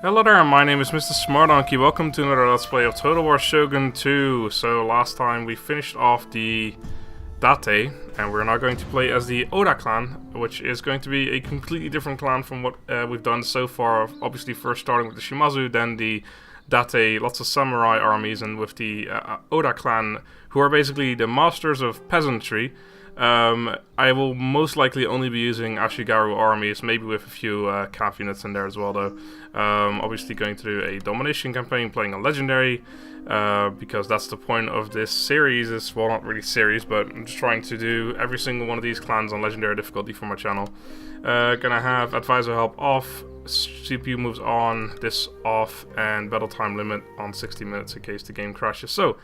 Hello there, my name is Mr. Smartdonkey. Welcome to another Let's Play of Total War Shogun 2. So last time we finished off the Date, and we're now going to play as the Oda clan, which is going to be a completely different clan from what we've done so far. Obviously first starting with the Shimazu, then the Date, lots of samurai armies, and with the Oda clan, who are basically the masters of peasantry. I will most likely only be using ashigaru armies, maybe with a few calf units in there as well though. Obviously going to do a domination campaign, playing a legendary, because that's the point of this series. Is, well, not really series, but I'm just trying to do every single one of these clans on legendary difficulty for my channel. Gonna have advisor help off, CPU moves on, this off, and battle time limit on 60 minutes in case the game crashes. So,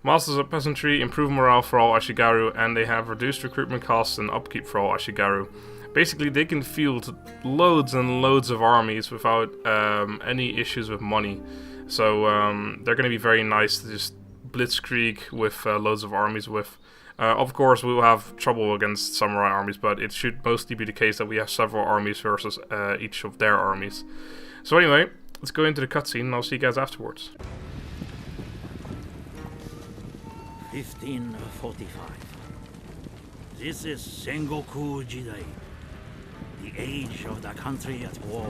Masters of Peasantry improve morale for all ashigaru, and they have reduced recruitment costs and upkeep for all ashigaru. Basically, they can field loads and loads of armies without any issues with money. So they're going to be very nice to just blitzkrieg with loads of armies with. Of course, we will have trouble against samurai armies, but it should mostly be the case that we have several armies versus each of their armies. So anyway, let's go into the cutscene, and I'll see you guys afterwards. 1545. This is Sengoku Jidai, the age of the country at war.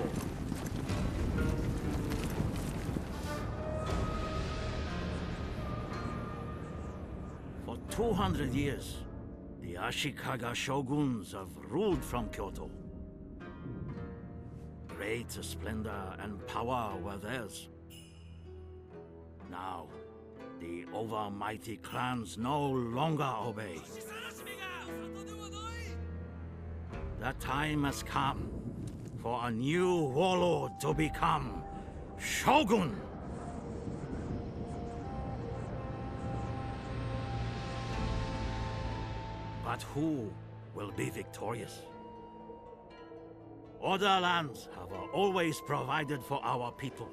For 200 years, the Ashikaga shoguns have ruled from Kyoto. Great splendor and power were theirs. Now, the overmighty clans no longer obey. The time has come for a new warlord to become Shogun. But who will be victorious? Other lands have always provided for our people.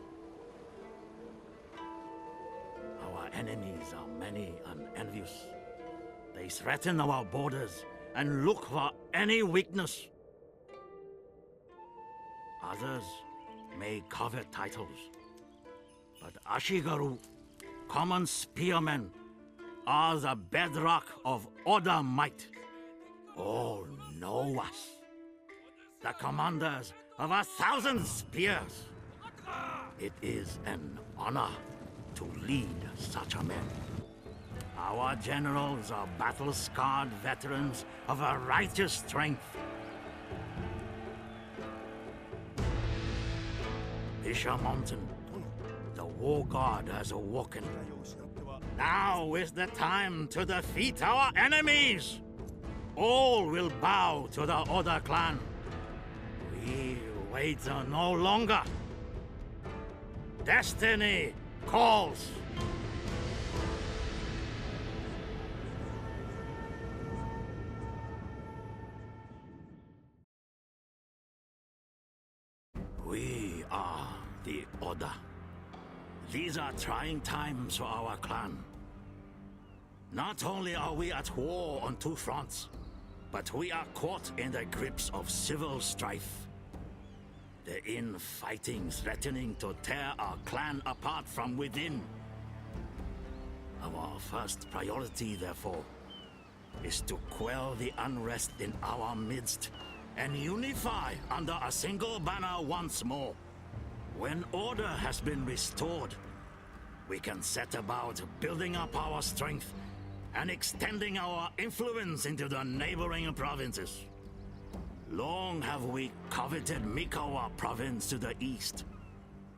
Our enemies are many and envious. They threaten our borders and look for any weakness. Others may covet titles, but ashigaru, common spearmen, are the bedrock of Oda might. All know us, the commanders of 1,000 spears. It is an honor to lead such a man. Our generals are battle-scarred veterans of a righteous strength. Isha Mountain, the war god has awoken. Now is the time to defeat our enemies. All will bow to the Oda clan. We wait no longer. Destiny calls. We are the Oda. These are trying times for our clan. Not only are we at war on two fronts, but we are caught in the grips of civil strife. The infighting threatening to tear our clan apart from within. Our first priority, therefore, is to quell the unrest in our midst and unify under a single banner once more. When order has been restored, we can set about building up our strength and extending our influence into the neighboring provinces. Long have we coveted Mikawa province to the east,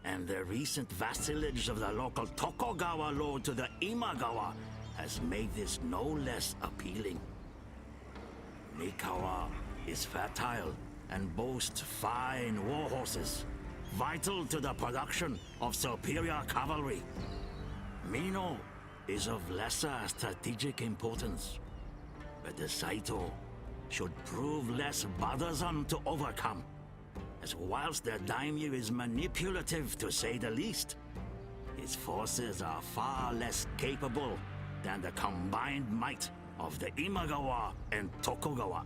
and the recent vassalage of the local Tokugawa lord to the Imagawa has made this no less appealing. Mikawa is fertile and boasts fine war horses, vital to the production of superior cavalry. Mino is of lesser strategic importance, but the Saito should prove less bothersome to overcome, as whilst the daimyo is manipulative to say the least, his forces are far less capable than the combined might of the Imagawa and Tokugawa.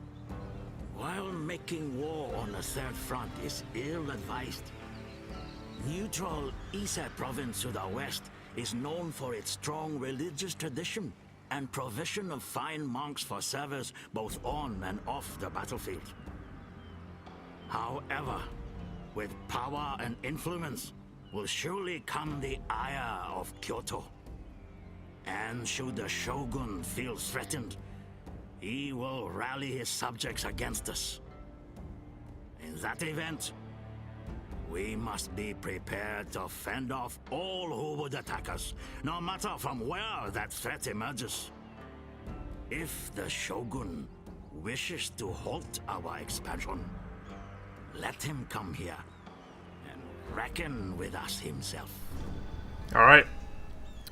While making war on the third front is ill-advised, Neutral Ise province to the west is known for its strong religious tradition and provision of fine monks for service both on and off the battlefield. However, with power and influence will surely come the ire of Kyoto. And should the Shogun feel threatened, he will rally his subjects against us. In that event, we must be prepared to fend off all who would attack us, no matter from where that threat emerges. If the Shogun wishes to halt our expansion, let him come here and reckon with us himself. Alright,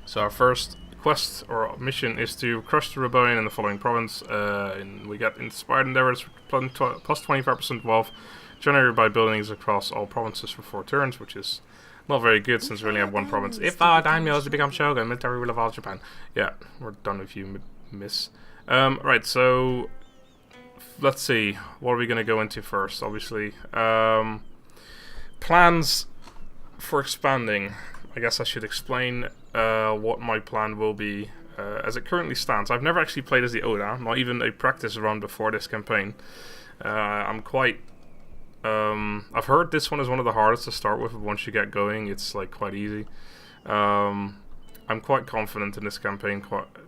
so our first quest or mission is to crush the rebellion in the following province. And we get inspired endeavors plus 25% wealth generated by buildings across all provinces for 4 turns, which is not very good since we only have 1 province. If our daimyo to become shogun, military will evolve Japan. Yeah, we're done with you, miss. Right, so let's see, what are we going to go into first? Obviously, plans for expanding. I guess I should explain what my plan will be as it currently stands. I've never actually played as the Oda, not even a practice run before this campaign. I'm quite... I've heard this one is one of the hardest to start with. Once you get going, it's like quite easy. I'm quite confident in this campaign,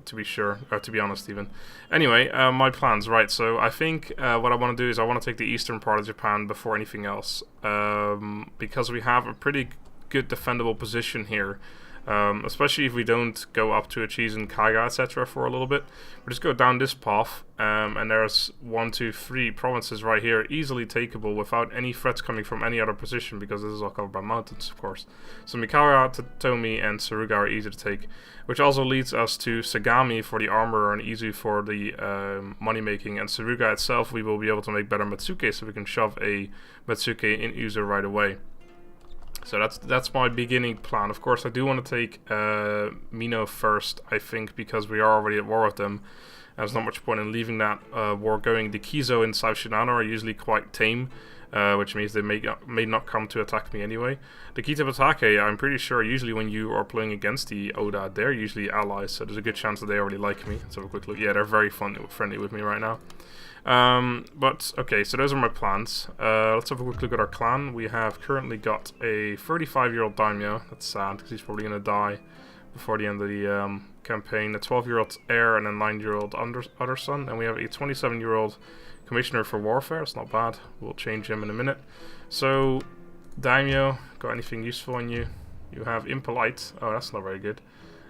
to be sure, or to be honest even. Anyway, my plans, right, so I think what I want to do is I want to take the eastern part of Japan before anything else, because we have a pretty good defendable position here, especially if we don't go up to Echizen, Kaga, etc. for a little bit. We just go down this path, and there's 1, 2, 3 provinces right here, easily takeable without any threats coming from any other position, because this is all covered by mountains, of course. So Mikawa, Totomi, and Suruga are easy to take, which also leads us to Sagami for the armor and Izu for the money making, and Suruga itself we will be able to make better Matsuke, so we can shove a Matsuke in Izu right away. So that's my beginning plan. Of course, I do want to take Mino first, I think, because we are already at war with them. There's not much point in leaving that war going. The Kizo in South Shinano are usually quite tame, which means they may not come to attack me anyway. The Kitabatake, I'm pretty sure, usually when you are playing against the Oda, they're usually allies, so there's a good chance that they already like me. Let's have a quick look. Yeah, they're very friendly with me right now. But okay, so those are my plans. Let's have a quick look at our clan. We have currently got a 35-year-old daimyo. That's sad because he's probably going to die before the end of the campaign. A 12-year-old heir and a 9-year-old other son, and we have a 27-year-old commissioner for warfare. It's not bad. We'll change him in a minute. So daimyo, got anything useful on you? You have impolite. Oh, that's not very good.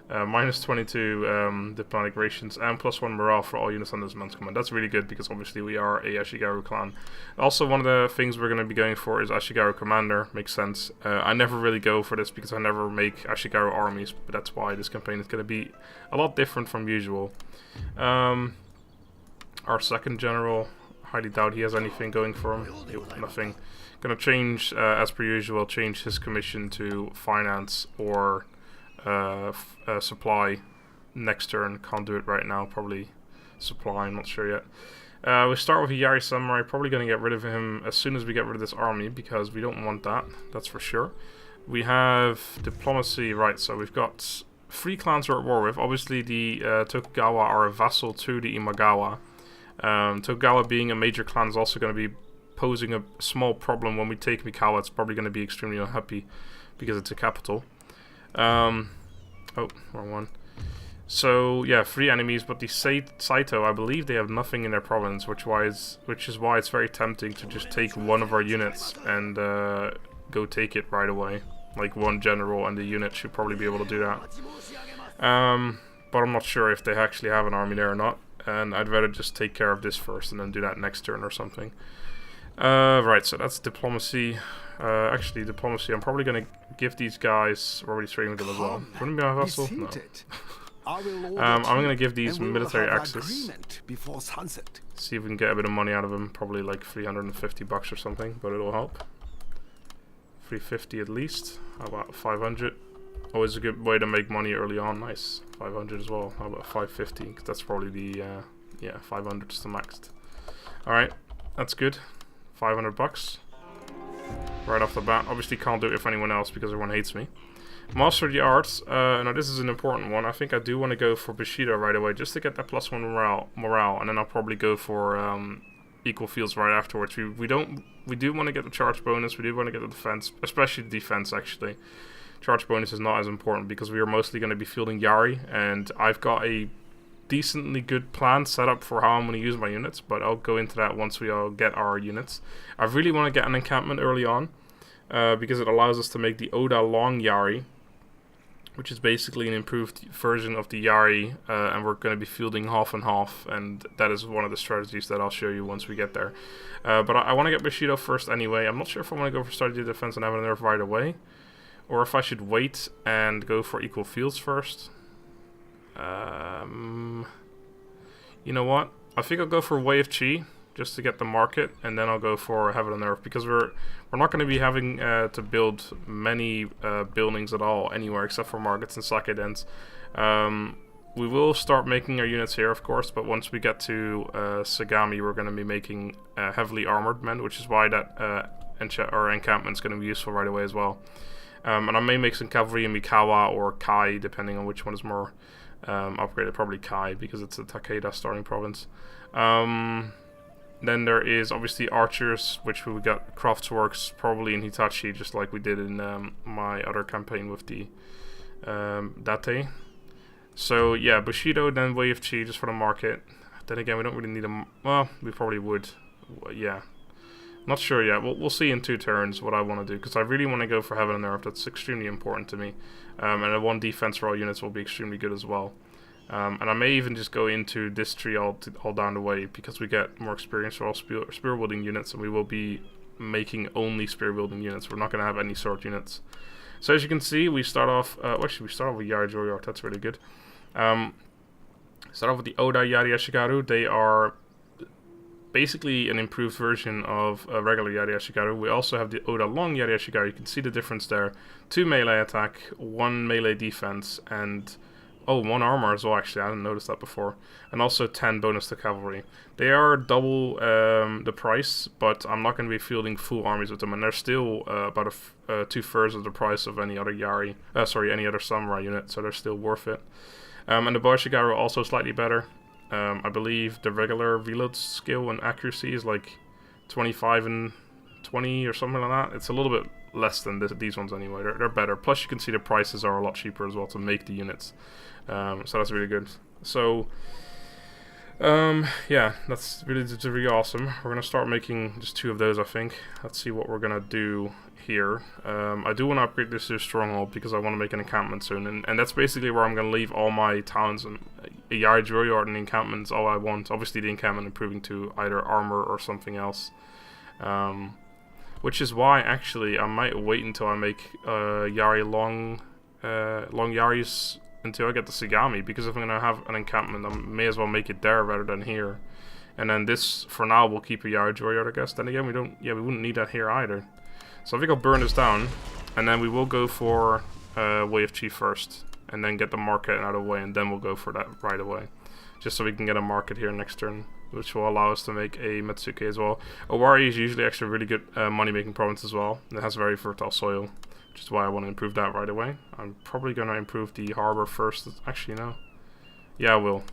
Minus 22 diplomatic rations and +1 morale for all units under this man's command. That's really good because obviously we are a ashigaru clan. Also, one of the things we're going to be going for is ashigaru commander. Makes sense. I never really go for this because I never make ashigaru armies, but that's why this campaign is going to be a lot different from usual. Our second general, highly doubt he has anything going for him. Nothing. Going to change, as per usual, change his commission to finance or supply next turn. Can't do it right now, probably supply, I'm not sure yet. We start with a Yari Samurai, probably going to get rid of him as soon as we get rid of this army, because we don't want that, that's for sure. We have diplomacy, right, so we've got 3 clans we're at war with. Obviously the Tokugawa are a vassal to the Imagawa. Tokugawa being a major clan is also going to be posing a small problem. When we take Mikawa, it's probably going to be extremely unhappy because it's a capital. Oh, wrong one. So yeah, 3 enemies, but the Saito, I believe they have nothing in their province, which is why it's very tempting to just take one of our units and go take it right away. Like 1 general and the unit should probably be able to do that. But I'm not sure if they actually have an army there or not, and I'd rather just take care of this first and then do that next turn or something. Right, so that's diplomacy. Actually, diplomacy, I'm probably going to give these guys, we're already trading with them as well. Wouldn't be my vassal? No. I'm going to give these military access. See if we can get a bit of money out of them. Probably like 350 bucks or something, but it'll help. 350 at least. How about 500? Always a good way to make money early on. Nice. 500 as well. How about 550? Because that's probably the, yeah, 500 is the maxed. Alright, that's good. 500 bucks. right off the bat. Obviously can't do it with anyone else because everyone hates me. Master the arts. Now this is an important one. I think I do want to go for Bushido right away just to get that +1 morale, and then I'll probably go for equal fields right afterwards. We do want to get the charge bonus. We do want to get the defense, especially the defense actually. Charge bonus is not as important because we are mostly going to be fielding Yari, and I've got a decently good plan set up for how I'm going to use my units, but I'll go into that once we all get our units. I really want to get an encampment early on because it allows us to make the Oda long Yari, which is basically an improved version of the Yari, and we're going to be fielding half and half, and that is one of the strategies that I'll show you once we get there. But I want to get Bushido first anyway. I'm not sure if I want to go for strategy defense and have a nerf right away, or if I should wait and go for equal fields first. You know what? I think I'll go for Way of Chi just to get the market, and then I'll go for Heaven and Earth because we're not going to be having to build many buildings at all anywhere except for markets and sake dens. We will start making our units here, of course, but once we get to Sagami, we're going to be making heavily armored men, which is why that encampment is going to be useful right away as well. And I may make some cavalry in Mikawa or Kai, depending on which one is more upgraded. Probably Kai, because it's a Takeda starting province. Then there is obviously archers, which we got craftsworks, probably in Hitachi, just like we did in my other campaign with the Date. So yeah, Bushido, then Way of Chi, just for the market. Then again, we don't really need a... Well, we probably would. Yeah. Not sure yet. We'll see in 2 turns what I want to do, because I really want to go for Heaven and Earth. That's extremely important to me. And a 1 defense for all units will be extremely good as well. And I may even just go into this tree all down the way, because we get more experience for all spear wielding units, and we will be making only spear wielding units. We're not going to have any sword units. So as you can see, we start off... actually, we start off with Yari. That's really good. Start off with the Oda Yari Ashigaru. They are basically an improved version of a regular Yari Ashigaru. We also have the Oda Long Yari Ashigaru. You can see the difference there. 2 melee attack, 1 melee defense, and... Oh, 1 armor as well, actually. I didn't notice that before. And also 10 bonus to cavalry. They are double the price, but I'm not going to be fielding full armies with them. And they're still about 2/3 of the price of any other Yari... any other samurai unit, so they're still worth it. And the Boishigaru also slightly better. I believe the regular reload skill and accuracy is like 25 and 20 or something like that. It's a little bit less than these ones anyway. They're better. Plus you can see the prices are a lot cheaper as well to make the units. So that's really good. So yeah, that's really awesome. We're gonna start making just 2 of those, I think. Let's see what we're gonna do here. I do want to upgrade this to a stronghold because I want to make an encampment soon, and that's basically where I'm gonna leave all my towns and a Yari Yard and encampments. All I want, obviously, the encampment improving to either armor or something else. Which is why actually I might wait until I make Yari long Yaris until I get the Sagami, because if I'm gonna have an encampment, I may as well make it there rather than here. And then this, for now, we'll keep a Yari Yard, I guess. Then again, we wouldn't need that here either. So I think I'll burn this down, and then we will go for Way of Chi first, and then get the market out of the way, and then we'll go for that right away, just so we can get a market here next turn, which will allow us to make a Metsuke as well. Owari is usually actually a really good money-making province as well. It has very fertile soil, which is why I want to improve that right away. I'm probably going to improve the harbor first. Actually, no. Yeah, I will.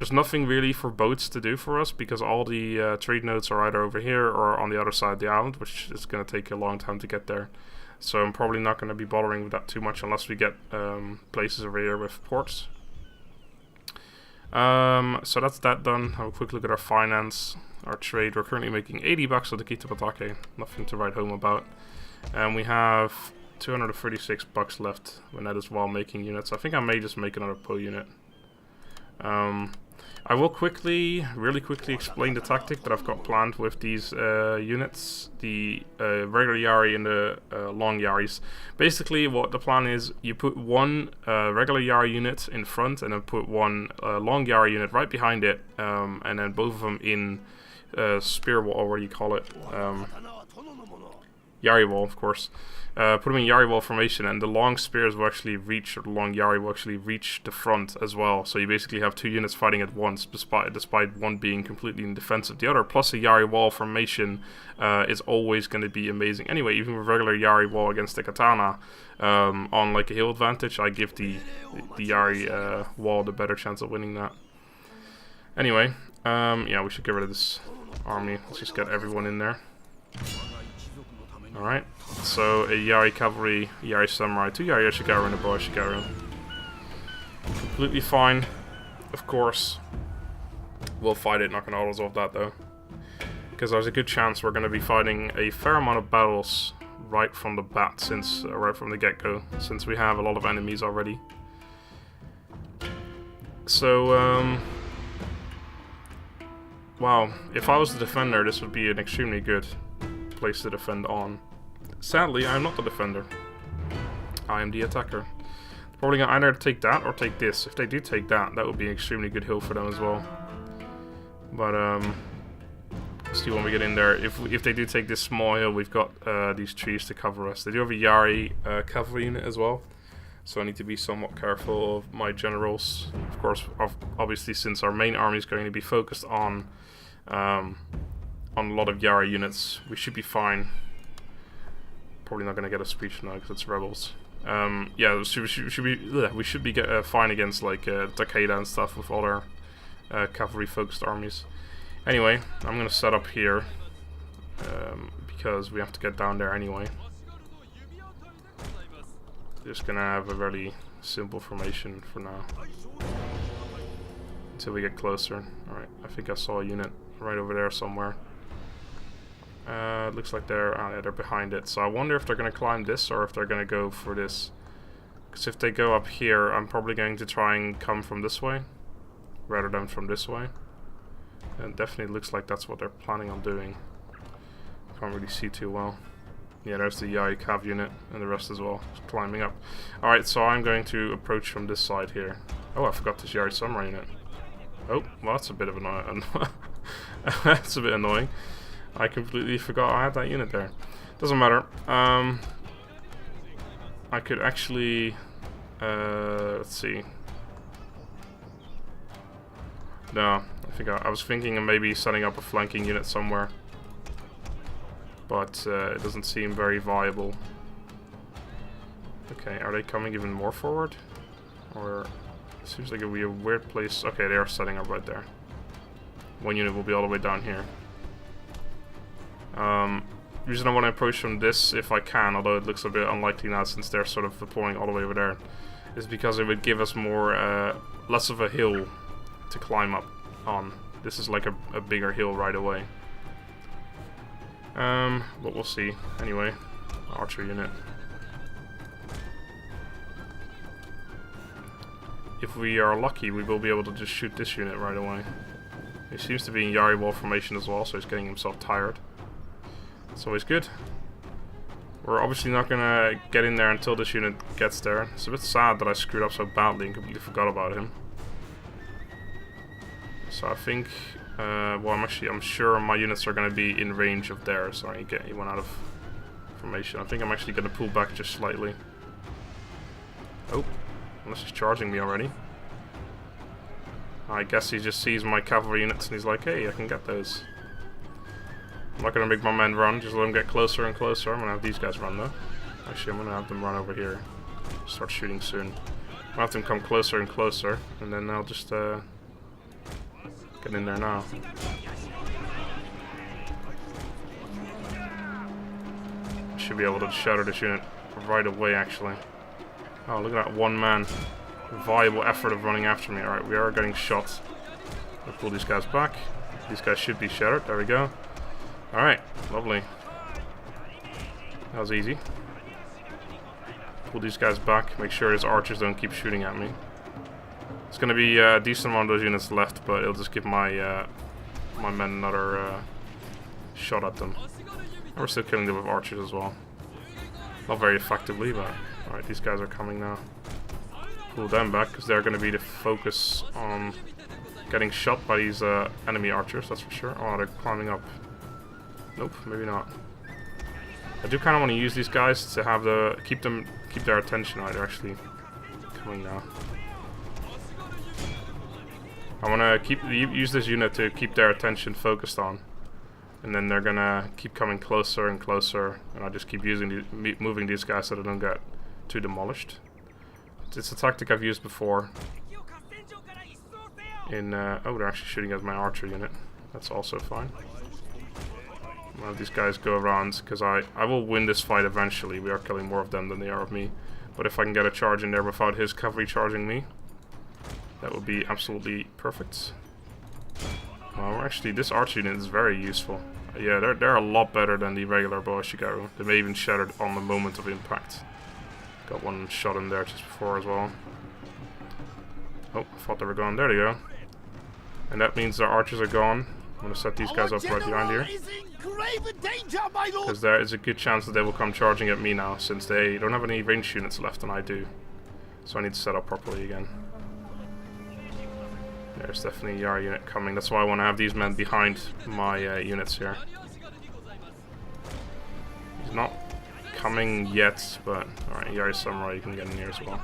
There's nothing really for boats to do for us, because all the trade nodes are either over here or on the other side of the island, which is going to take a long time to get there. So I'm probably not going to be bothering with that too much unless we get places over here with ports. So that's that done. Have a quick look at our finance, our trade. We're currently making 80 bucks with the Kitabatake. Nothing to write home about. And we have 236 bucks left when that is while making units. I think I may just make another Po unit. I will really quickly explain the tactic that I've got planned with these units, the regular Yari and the long Yaris. Basically, what the plan is, you put 1 regular Yari unit in front, and then put 1 long Yari unit right behind it, and then both of them in spear wall, or what do you call it? Yari wall, of course. Put them in Yari wall formation, and the long spears will actually reach, or the long Yari will actually reach the front as well. So you basically have 2 units fighting at once, despite one being completely in defense of the other. Plus a Yari wall formation is always going to be amazing. Anyway, even with regular Yari wall against the katana, on like a hill advantage, I give the Yari wall the better chance of winning that. Anyway, yeah, we should get rid of this army. Let's just get everyone in there. Alright, so a Yari cavalry, Yari samurai, 2 Yari ashigaru and a bow ashigaru. Completely fine, of course. We'll fight it, not gonna auto-resolve that though. Because there's a good chance we're gonna be fighting a fair amount of battles right from the bat, since right from the get-go, since we have a lot of enemies already. So, wow, if I was the defender, this would be an extremely good place to defend on. Sadly, I'm not the defender. I am the attacker. Probably gonna either take that or take this. If they do take that, that would be an extremely good hill for them as well. But see when we get in there. If they do take this small hill, we've got these trees to cover us. They do have a Yari cavalry unit as well, so I need to be somewhat careful of my generals. Of course, obviously, since our main army is going to be focused on a lot of Yari units, we should be fine. Probably not going to get a speech now because it's rebels. Yeah, we should be fine against like Takeda and stuff with other cavalry focused armies. Anyway, I'm going to set up here because we have to get down there anyway. Just going to have a very simple formation for now until we get closer. Alright, I think I saw a unit right over there somewhere. It looks like they're behind it. So I wonder if they're going to climb this or if they're going to go for this. Because if they go up here, I'm probably going to try and come from this way rather than from this way. And it definitely looks like that's what they're planning on doing. Can't really see too well. Yeah, there's the Yari Cav unit and the rest as well, just climbing up. Alright, so I'm going to approach from this side here. Oh, I forgot this Yari Samurai unit. Oh, well, that's a bit of annoying. That's a bit annoying. I completely forgot I had that unit there. Doesn't matter. I could actually... let's see. No, I was thinking of maybe setting up a flanking unit somewhere. But it doesn't seem very viable. Okay, are they coming even more forward? Or... it seems like it would be a weird place. Okay, they are setting up right there. One unit will be all the way down here. The reason I want to approach from this, if I can, although it looks a bit unlikely now since they're sort of deploying all the way over there, is because it would give us more, less of a hill to climb up on. This is like a bigger hill right away. But we'll see. Anyway, archer unit. If we are lucky, we will be able to just shoot this unit right away. He seems to be in Yari wall formation as well, so he's getting himself tired. It's always good. We're obviously not gonna get in there until this unit gets there. It's a bit sad that I screwed up so badly and completely forgot about him. So I think, well, I'm sure my units are gonna be in range of theirs. Sorry, he went out of formation. I think I'm actually gonna pull back just slightly. Oh, unless he's charging me already. I guess he just sees my cavalry units and he's like, hey, I can get those. I'm not going to make my men run, just let them get closer and closer. I'm going to have these guys run though. Actually, I'm going to have them run over here. Start shooting soon. I'll have them come closer and closer, and then I'll just get in there now. Should be able to shatter this unit right away, actually. Oh, look at that one man. Viable effort of running after me. Alright, we are getting shot. I'll pull these guys back. These guys should be shattered. There we go. Alright, lovely. That was easy. Pull these guys back. Make sure his archers don't keep shooting at me. It's going to be a decent amount of those units left, but it'll just give my my men another shot at them. And we're still killing them with archers as well. Not very effectively, but... Alright, these guys are coming now. Pull them back, because they're going to be the focus on getting shot by these enemy archers, that's for sure. Oh, they're climbing up. Nope, maybe not. I do kind of want to use these guys to have keep their attention. Right, they're actually coming now. I want to use this unit to keep their attention focused on, and then they're gonna keep coming closer and closer, and I just keep moving these guys so they don't get too demolished. It's a tactic I've used before. Oh, they're actually shooting at my archer unit. That's also fine. I'll have these guys go around, because I will win this fight eventually. We are killing more of them than they are of me. But if I can get a charge in there without his cavalry charging me, that would be absolutely perfect. Well, actually, this archer unit is very useful. Yeah, they're a lot better than the regular bow ashigaru. They may even shatter on the moment of impact. Got one shot in there just before as well. Oh, I thought they were gone. There they go. And that means their archers are gone. I'm going to set these guys up right behind here. Because there is a good chance that they will come charging at me now, since they don't have any ranged units left and I do. So I need to set up properly again. There's definitely a Yari unit coming. That's why I want to have these men behind my units here. He's not coming yet, but alright, Yari Samurai, you can get in here as well.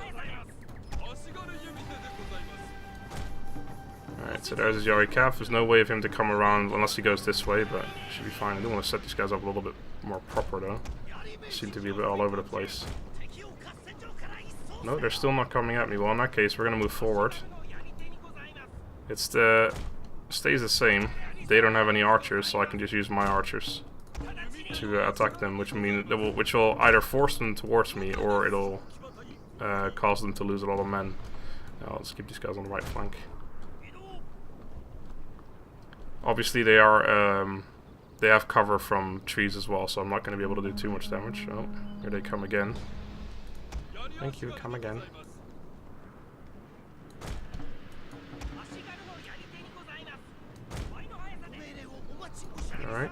Alright, so there's his Yari Cap. There's no way of him to come around unless he goes this way, but should be fine. I do want to set these guys up a little bit more proper though. They seem to be a bit all over the place. No, they're still not coming at me. Well, in that case, we're going to move forward. Stays the same. They don't have any archers, so I can just use my archers to attack them, which will either force them towards me or it'll cause them to lose a lot of men. Now, let's keep these guys on the right flank. Obviously, they have cover from trees as well, so I'm not going to be able to do too much damage. Oh, here they come again. Thank you, come again. Alright.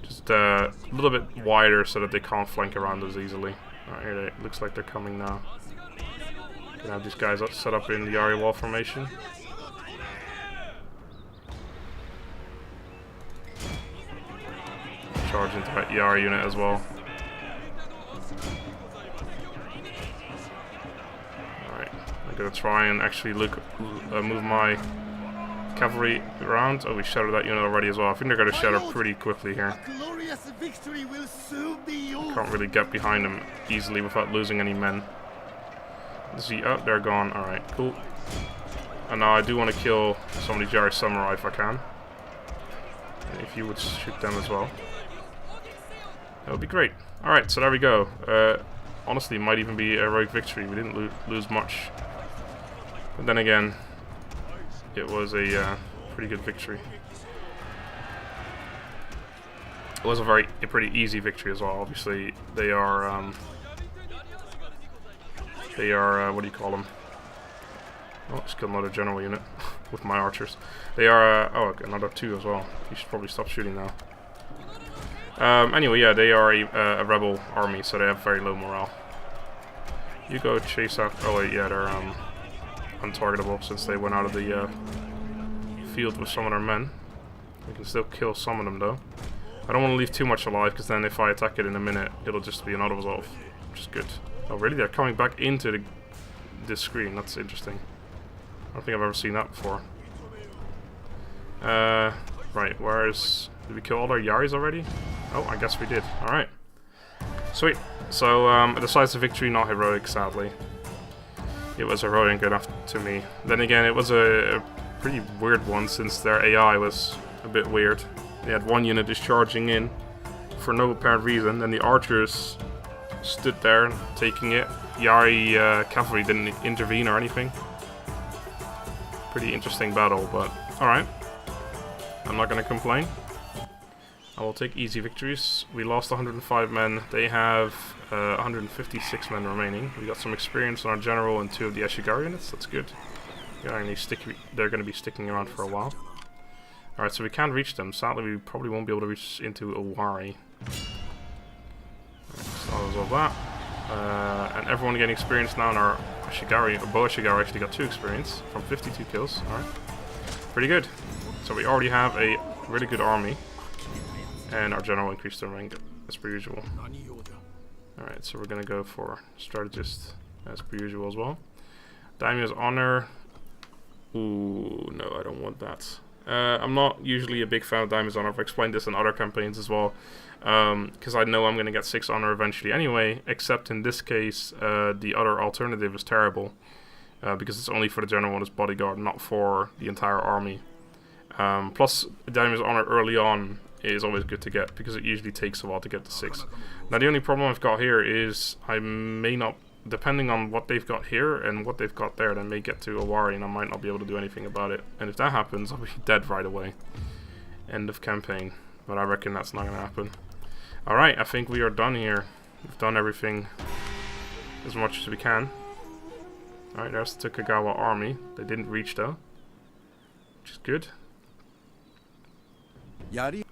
Just a little bit wider so that they can't flank around us easily. Alright, here it looks like they're coming now. Gonna have these guys set up in the Yari wall formation. Charge into that Yari unit as well. Alright, I'm gonna try and actually move my cavalry around. Oh, we shattered that unit already as well. I think they're going to shatter pretty quickly here. Can't really get behind them easily without losing any men. See, oh, they're gone. Alright, cool. And now I do want to kill some of these Yari Samurai if I can. And if you would shoot them as well, that would be great. Alright, so there we go. Honestly, it might even be a heroic victory. We didn't lose much. But then again, it was a pretty good victory. It was a pretty easy victory as well. Obviously, they are what do you call them? Oh, just killed another general unit with my archers. They are oh, another two as well. You should probably stop shooting now. Anyway, yeah, they are a rebel army, so they have very low morale. You go chase out. Oh wait, yeah, they're untargetable since they went out of the field with some of their men. We can still kill some of them though. I don't want to leave too much alive, because then if I attack it in a minute, it'll just be an auto-resolve, which is good. Oh really? They're coming back into this screen. That's interesting. I don't think I've ever seen that before. Right, did we kill all our Yaris already? Oh, I guess we did. Alright. Sweet. So, a decisive victory, not heroic, sadly. It was heroic enough to me. Then again, it was a pretty weird one, since their AI was a bit weird. They had one unit just charging in for no apparent reason, and the archers stood there taking it. Yari cavalry didn't intervene or anything. Pretty interesting battle, but alright. I'm not going to complain. I will take easy victories. We lost 105 men. They have 156 men remaining. We got some experience on our general and 2 of the ashigaru units. That's good. They're going to be sticking around for a while. Alright, so we can't reach them. Sadly, we probably won't be able to reach into Owari. So I'll resolve that. And everyone getting experience now in our ashigaru. Bow ashigaru actually got 2 experience from 52 kills. Alright. Pretty good. So we already have a really good army. And our general increased their rank as per usual. Alright, so we're gonna go for strategist as per usual as well. Daimyo's honor. Ooh, no, I don't want that. I'm not usually a big fan of Daimyo's honor. I've explained this in other campaigns as well. Because I know I'm going to get 6 honor eventually anyway, except in this case, the other alternative is terrible. Because it's only for the general and his bodyguard, not for the entire army. Plus, Daimyo's honor early on is always good to get, because it usually takes a while to get to 6. Now the only problem I've got here is I may not, depending on what they've got here and what they've got there, they may get to Owari and I might not be able to do anything about it. And if that happens, I'll be dead right away. End of campaign. But I reckon that's not going to happen. Alright, I think we are done here. We've done everything as much as we can. Alright, there's the Tokugawa army. They didn't reach though, which is good. Yari.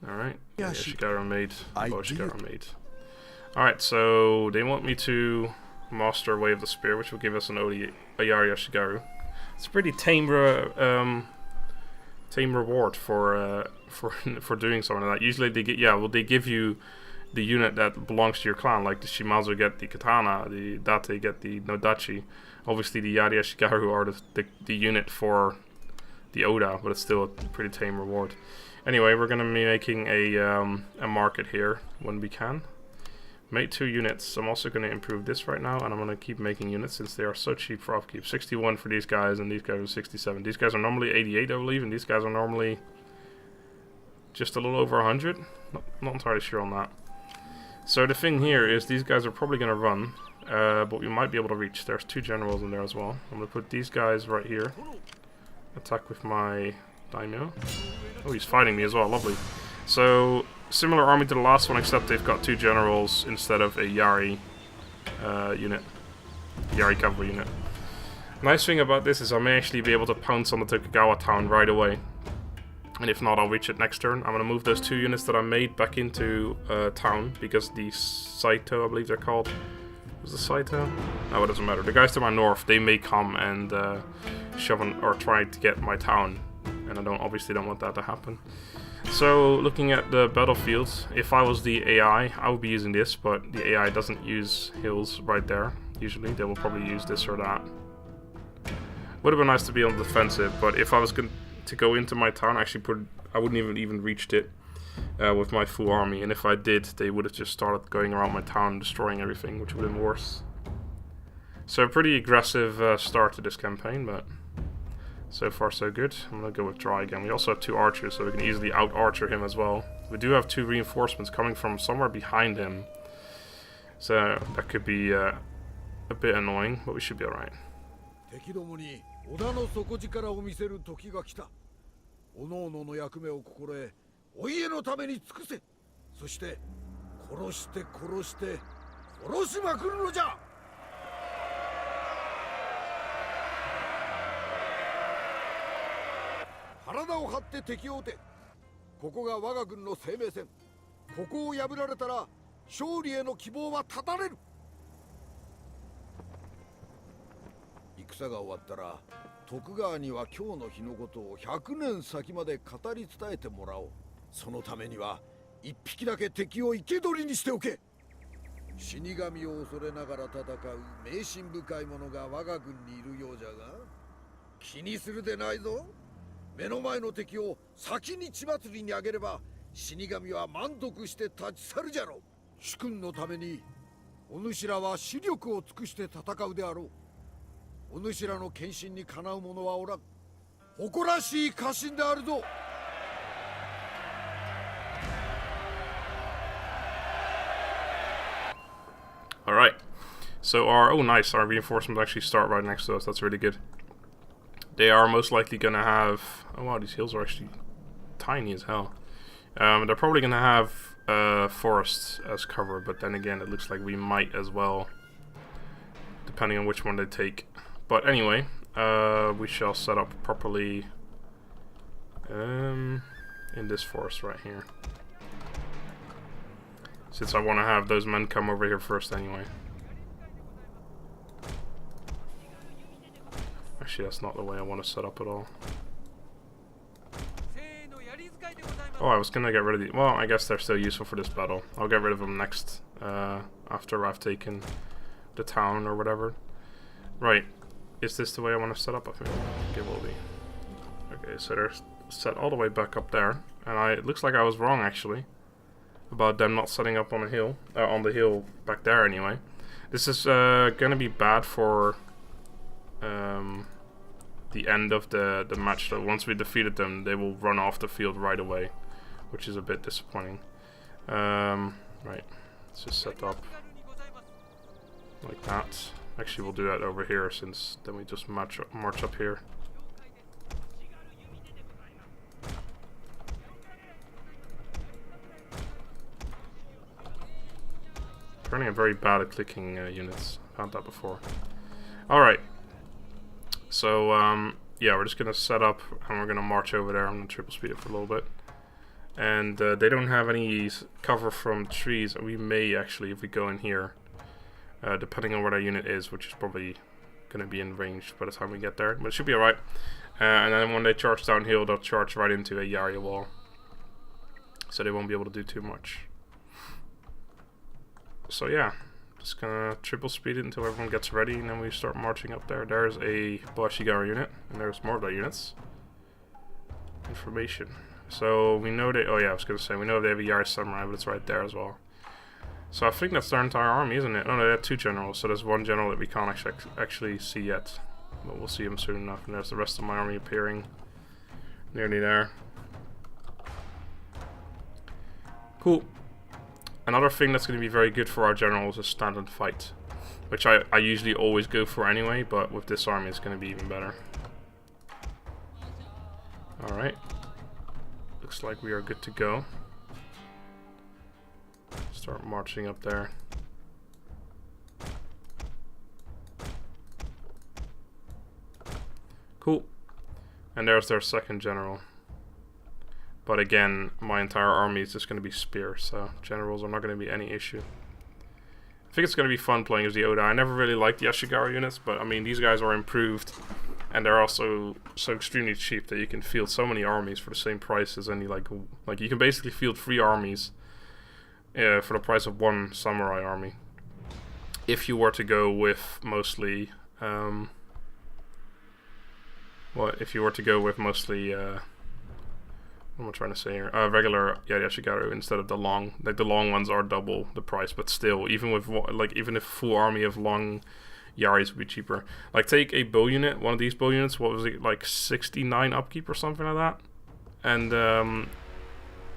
Alright, ashigaru made, ashigaru made. Alright, so they want me to master Way of the Spear, which will give us an Yari Ashigaru. It's a pretty tame reward for doing something like that. Usually they get they give you the unit that belongs to your clan, like the Shimazu get the katana, the Date get the Nodachi. Obviously the Yari Ashigaru are the unit for the Oda, but it's still a pretty tame reward. Anyway, we're gonna be making a market here when we can. Made 2 units. I'm also going to improve this right now, and I'm going to keep making units since they are so cheap for upkeep. 61 for these guys, and these guys are 67. These guys are normally 88, I believe, and these guys are normally just a little over 100. Not entirely sure on that. So the thing here is these guys are probably going to run, but we might be able to reach. There's 2 generals in there as well. I'm going to put these guys right here. Attack with my daimyo. Oh, he's fighting me as well. Lovely. So similar army to the last one, except they've got 2 generals instead of a Yari unit. Yari cavalry unit. Nice thing about this is I may actually be able to pounce on the Tokugawa town right away. And if not, I'll reach it next turn. I'm going to move those 2 units that I made back into town, because the Saito, I believe they're called. Was the Saito? No, it doesn't matter. The guys to my north, they may come and shove or try to get my town. And I obviously don't want that to happen. So, looking at the battlefield, if I was the AI, I would be using this, but the AI doesn't use hills right there. Usually, they will probably use this or that. Would have been nice to be on the defensive, but if I was going to go into my town, I wouldn't even reached it with my full army. And if I did, they would have just started going around my town and destroying everything, which would have been worse. So, a pretty aggressive start to this campaign, but so far so good. I'm going to go with Dry again. We also have 2 archers, so we can easily out-archer him as well. We do have 2 reinforcements coming from somewhere behind him. So that could be a bit annoying, but we should be alright. Tokugawaには今日の日のことを100年先まで語り伝えてもらおう。そのためには1匹だけ敵を生け捕りにしておけ。死神を恐れながら戦う迷信深い者が我が軍にいるようじゃが、気にするでないぞ。目の前の敵を先に血祭りにあげれば死神は満足して立ち去るじゃろう。主君のためにお主らは死力を尽くして戦うであろう。お主らの献身にかなう者はおらん。誇らしい家臣であるぞ。Alright. So oh nice, our reinforcements actually start right next to us. That's really good. They are most likely going to have... Oh wow, these hills are actually tiny as hell. They're probably going to have forests as cover, but then again, it looks like we might as well, depending on which one they take. But anyway, we shall set up properly in this forest right here, since I want to have those men come over here first anyway. Actually, that's not the way I want to set up at all. Oh, I was gonna get rid of the... Well, I guess they're still useful for this battle. I'll get rid of them next, after I've taken the town or whatever. Right. Is this the way I want to set up? I think it will be. Okay, so they're set all the way back up there. And it looks like I was wrong, actually, about them not setting up on a hill. On the hill back there, anyway. This is gonna be bad for the end of the match, though. Once we defeated them, they will run off the field right away, which is a bit disappointing. Right, let's just set up like that. Actually, we'll do that over here, since then we just march up here. Apparently I'm very bad at clicking units. Found that before. Alright. So, yeah, we're just going to set up and we're going to march over there. I'm going to triple speed it for a little bit. And they don't have any cover from trees. We may actually, if we go in here, depending on where that unit is, which is probably going to be in range by the time we get there. But it should be alright. And then when they charge downhill, they'll charge right into a Yari wall. So they won't be able to do too much. So yeah, just gonna triple speed it until everyone gets ready, and then we start marching up there. There's a ashigaru unit, and there's more of that units. Information. So we know they... Oh yeah, I was gonna say, we know they have a Yari Samurai, but it's right there as well. So I think that's their entire army, isn't it? Oh no, they have 2 generals, so there's 1 general that we can't actually see yet. But we'll see him soon enough, and there's the rest of my army appearing nearly there. Cool. Another thing that's going to be very good for our generals is stand and fight, which I usually always go for anyway, but with this army it's going to be even better. Alright. Looks like we are good to go. Start marching up there. Cool. And there's their 2nd general. But again, my entire army is just going to be spears, so generals are not going to be any issue. I think it's going to be fun playing as the Oda. I never really liked the ashigaru units, but I mean, these guys are improved, and they're also so extremely cheap that you can field so many armies for the same price as any, like you can basically field 3 armies for the price of 1 samurai army. If you were to go with mostly, if you were to go with mostly, what am I trying to say here? Regular Yari Ashigaru instead of the long. Like the long ones are double the price, but still, even with even if full army of long Yaris would be cheaper. Like take a bow unit, one of these bow units. What was it, like 69 upkeep or something like that? And bow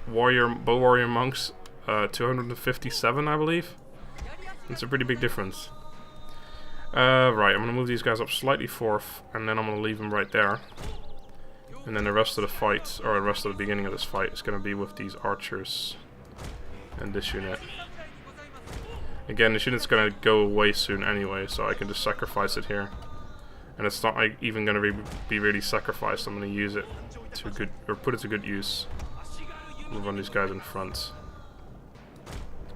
warrior monks, 257, I believe. It's a pretty big difference. Right, I'm gonna move these guys up slightly forth, and then I'm gonna leave them right there. And then the rest of the fight, or the rest of the beginning of this fight, is going to be with these archers and this unit. Again, this unit's going to go away soon anyway, so I can just sacrifice it here. And it's not even going to be really sacrificed. I'm going to use it to good, or put it to good use. We'll run these guys in front.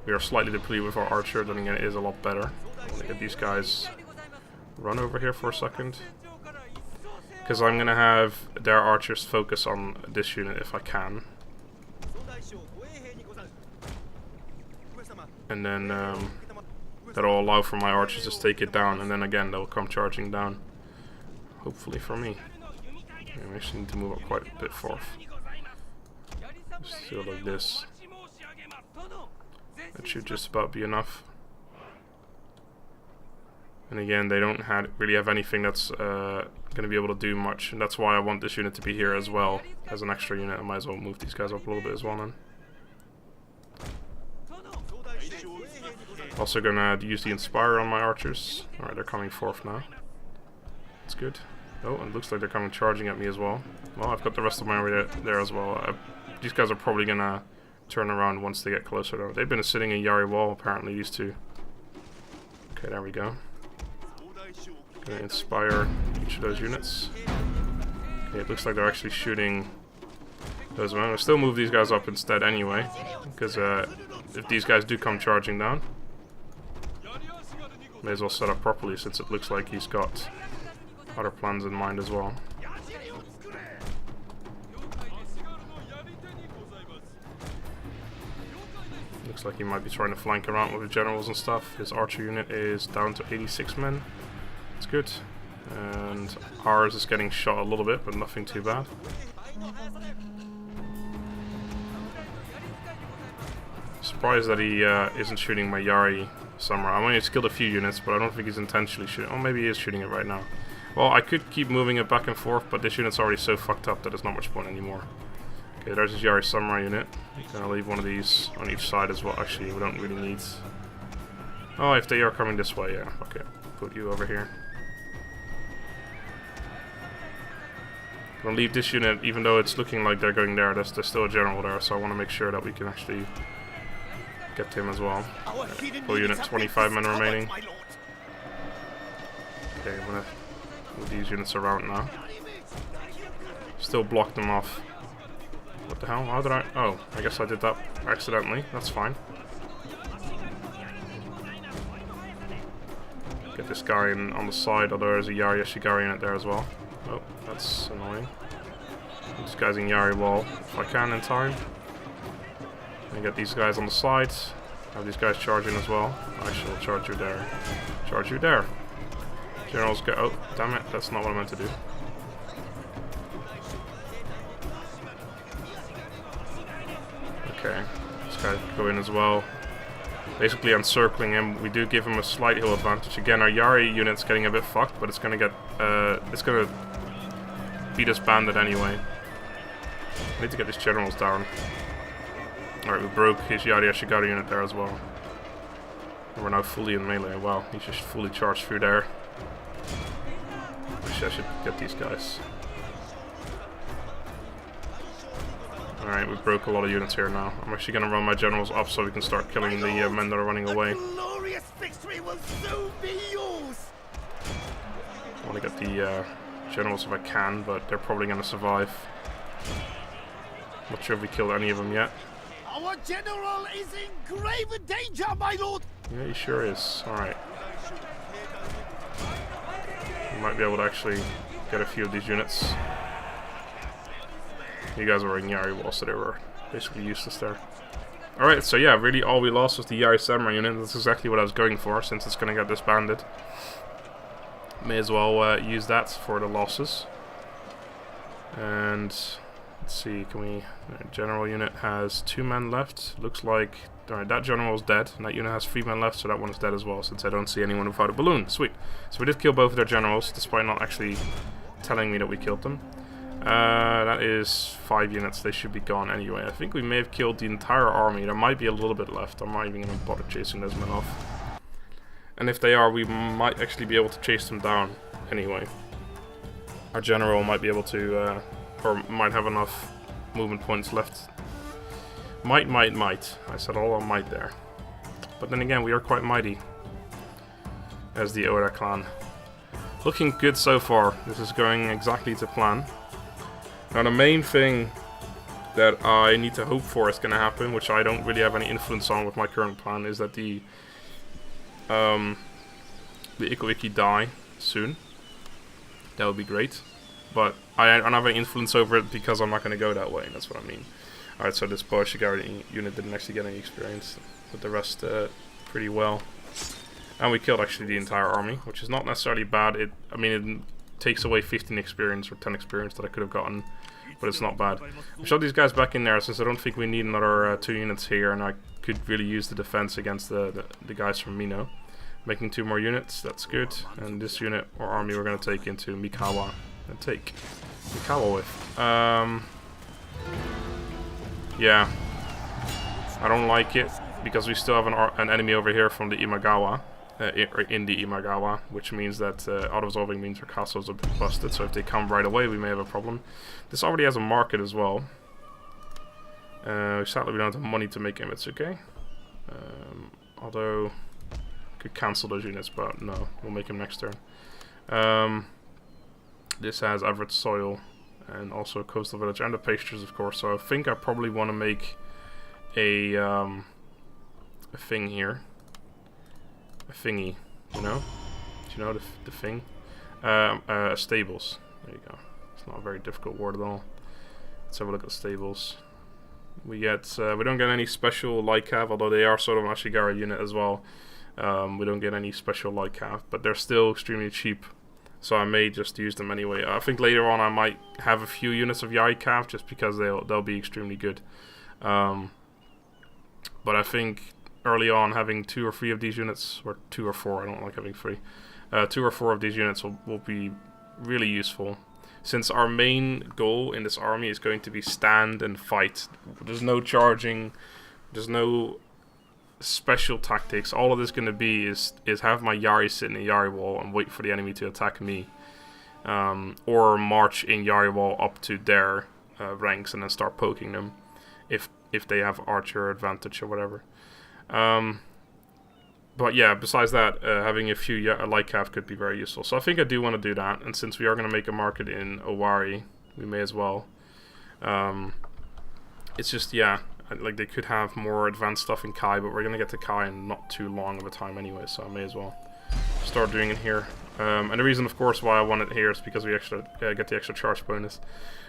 We are slightly depleted with our archer, then again it is a lot better. I'm going to get these guys run over here for a second. Because I'm going to have their archers focus on this unit if I can. And then that'll allow for my archers to take it down, and then again they'll come charging down. Hopefully for me. I actually need to move up quite a bit forth. Just do it like this. That should just about be enough. And again, they don't really have anything that's going to be able to do much, and that's why I want this unit to be here as well as an extra unit. I might as well move these guys up a little bit as well then. Also gonna use the Inspire on my archers. Alright, they're coming forth now. That's good. Oh, and it looks like they're coming charging at me as well. Well, I've got the rest of my army there as well. These guys are probably gonna turn around once they get closer though. They've been sitting in Yari wall apparently, these two. Okay, there we go. Gonna inspire each of those units. Okay, it looks like they're actually shooting those men. I'll still move these guys up instead anyway, because if these guys do come charging down, may as well set up properly since it looks like he's got other plans in mind as well. Looks like he might be trying to flank around with the generals and stuff. His archer unit is down to 86 men. It's good. And ours is getting shot a little bit, but nothing too bad. Surprised that he isn't shooting my Yari Samurai. I've only killed a few units, but I don't think he's intentionally shooting. Oh, maybe he is shooting it right now. Well, I could keep moving it back and forth, but this unit's already so fucked up that there's not much point anymore. Okay, there's his Yari Samurai unit. I'm gonna leave one of these on each side as well. Actually, we don't really need... Oh, if they are coming this way, yeah. Okay, put you over here. I'm gonna leave this unit, even though it's looking like they're going there, there's still a general there, so I want to make sure that we can actually get him as well. Full unit, 25 men remaining. Okay, I'm gonna move these units around now. Still block them off. What the hell? How did I... Oh, I guess I did that accidentally. That's fine. Get this guy in on the side, although there's a Yari ashigaru unit there as well. Oh, that's annoying. This guy's in Yari wall if I can in time. And get these guys on the side. Have these guys charging as well. I shall charge you there. Charge you there. Generals go... Oh, damn it. That's not what I meant to do. Okay. This guy can go in as well. Basically encircling him. We do give him a slight hill advantage. Again, our Yari unit's getting a bit fucked, but it's gonna get... it's gonna be disbanded anyway. I need to get these generals down. Alright, we broke his Yari ashigaru unit there as well. And we're now fully in melee. Wow, he's just fully charged through there. Wish I should get these guys. Alright, we broke a lot of units here now. I'm actually going to run my generals up so we can start killing the men that are running away. Glorious victory will soon be yours. I want to get the generals if I can, but they're probably going to survive. Not sure if we killed any of them yet. Our general is in grave danger, my lord. Yeah, he sure is. Alright. We might be able to actually get a few of these units. You guys were in Yari wall, so they were basically useless there. Alright, so yeah, really all we lost was the Yari Samurai unit. That's exactly what I was going for, since it's going to get disbanded. May as well use that for the losses. And let's see, can we... General unit has 2 men left. Looks like... Alright, that general is dead, and that unit has 3 men left, so that one is dead as well, since I don't see anyone without a balloon. Sweet. So we did kill both of their generals, despite not actually telling me that we killed them. That is 5 units. They should be gone anyway. I think we may have killed the entire army. There might be a little bit left. I'm not even going to bother chasing those men off. And if they are, we might actually be able to chase them down anyway. Our general might be able to, or might have enough movement points left. Might. I said all on might there. But then again, we are quite mighty as the Oda clan. Looking good so far. This is going exactly to plan. Now the main thing that I need to hope for is going to happen, which I don't really have any influence on with my current plan, is that the Iko die soon. That would be great. But I don't have any influence over it because I'm not going to go that way, that's what I mean. Alright, so this ashigaru unit didn't actually get any experience, but the rest pretty well. And we killed actually the entire army, which is not necessarily bad. It takes away 15 experience or 10 experience that I could have gotten, but it's not bad. I'll shove these guys back in there since I don't think we need another 2 units here, and I could really use the defense against the guys from Mino. Making 2 more units, that's good. And this unit or army we're going to take into Imagawa and take Imagawa with. Yeah, I don't like it because we still have an enemy over here from the Imagawa. In the Imagawa, which means that auto-resolving means our castles are a bit busted, so if they come right away we may have a problem. This already has a market as well. Sadly we don't have money to make ingots, okay? Although, could cancel those units, but no, we'll make them next turn. This has average soil, and also a coastal village, and the pastures of course, so I think I probably want to make a thing here. A thingy, you know? Do you know the thing? Stables. There you go. It's not a very difficult word at all. Let's have a look at stables. We don't get any special light cav, although they are sort of an ashigaru unit as well. We don't get any special light cav, but they're still extremely cheap, so I may just use them anyway. I think later on I might have a few units of Yari cav just because they'll be extremely good. But I think early on having 2 or 3 of these units, or 2 or 4, I don't like having 3. 2 or 4 of these units will be really useful, since our main goal in this army is going to be stand and fight. There's no charging, there's no special tactics. All of this is going to be is have my Yari sit in a Yari wall and wait for the enemy to attack me, or march in Yari wall up to their ranks and then start poking them if they have archer advantage or whatever. But yeah, besides that, having a few light cav could be very useful. So I think I do want to do that, and since we are going to make a market in Owari, we may as well. It's just, yeah, like they could have more advanced stuff in Kai, but we're going to get to Kai in not too long of a time anyway, so I may as well start doing it here. And the reason, of course, why I want it here is because we actually get the extra charge bonus.